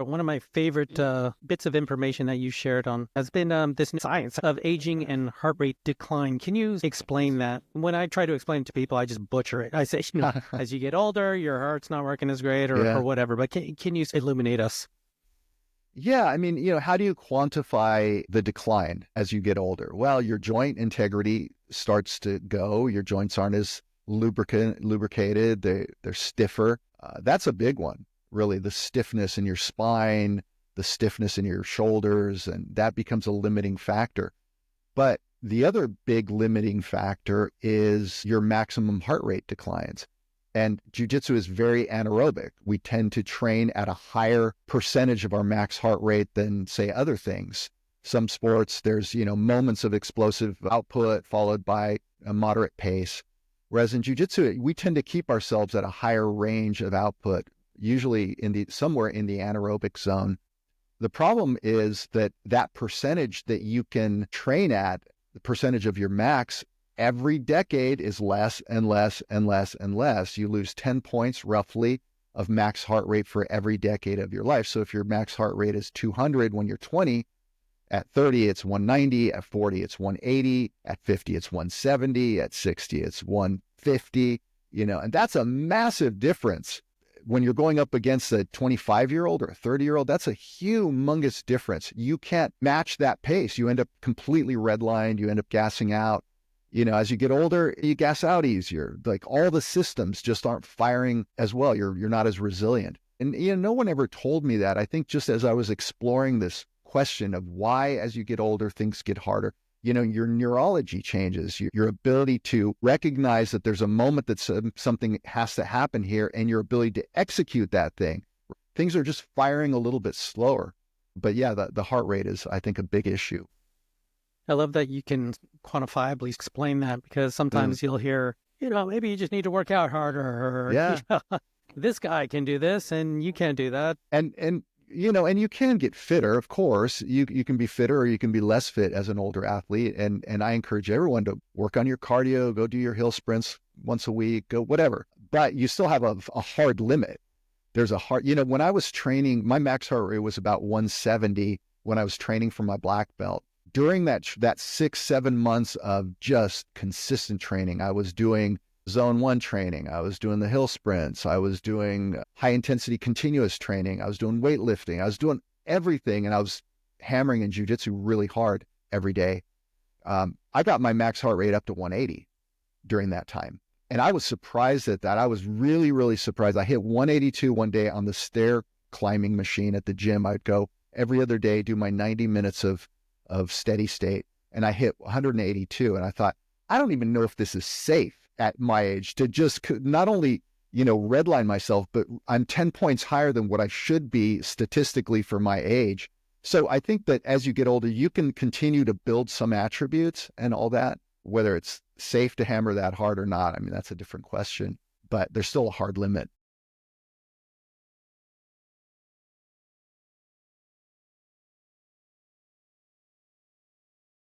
One of my favorite bits of information that you shared on has been this science of aging and heart rate decline. Can you explain that? When I try to explain it to people, I just butcher it. I say, as you get older, your heart's not working as great or Yeah. whatever. But can you illuminate us? Yeah. I mean, how do you quantify the decline as you get older? Well, your joint integrity starts to go. Your joints aren't as lubricated. They're stiffer. That's a big one, really. The stiffness in your spine, the stiffness in your shoulders, and that becomes a limiting factor. But the other big limiting factor is your maximum heart rate declines. And jiu-jitsu is very anaerobic. We tend to train at a higher percentage of our max heart rate than, say, other things. Some sports, there's, moments of explosive output followed by a moderate pace. Whereas in jiu-jitsu, we tend to keep ourselves at a higher range of output, usually somewhere in the anaerobic zone. The problem is that percentage that you can train at, the percentage of your max, every decade is less and less and less and less. You lose 10 points roughly of max heart rate for every decade of your life. So if your max heart rate is 200 when you're 20, at 30, it's 190, at 40, it's 180, at 50, it's 170, at 60, it's 150, and that's a massive difference. When you're going up against a 25-year-old or a 30-year-old, that's a humongous difference. You can't match that pace. You end up completely redlined. You end up gassing out. As you get older, you gas out easier. Like all the systems just aren't firing as well. You're not as resilient. And no one ever told me that. I think just as I was exploring this question of why, as you get older, things get harder, your neurology changes, your ability to recognize that there's a moment that something has to happen here, and your ability to execute that thing. Things are just firing a little bit slower. But yeah, the heart rate is, I think, a big issue. I love that you can quantifiably explain that because sometimes you'll hear, maybe you just need to work out harder or, Yeah. This guy can do this and you can't do that. And you can get fitter, of course. You can be fitter or you can be less fit as an older athlete. And I encourage everyone to work on your cardio, go do your hill sprints once a week, go whatever. But you still have a hard limit. There's a hard, when I was training, my max heart rate was about 170 when I was training for my black belt. During that 6-7 months of just consistent training, I was doing zone 1 training. I was doing the hill sprints. I was doing high intensity continuous training. I was doing weightlifting. I was doing everything. And I was hammering in jiu-jitsu really hard every day. I got my max heart rate up to 180 during that time. And I was surprised at that. I was really, really surprised. I hit 182 one day on the stair climbing machine at the gym. I'd go every other day, do my 90 minutes of steady state. And I hit 182. And I thought, I don't even know if this is safe at my age to just not only, redline myself, but I'm 10 points higher than what I should be statistically for my age. So I think that as you get older, you can continue to build some attributes and all that, whether it's safe to hammer that hard or not. I mean, that's a different question, but there's still a hard limit.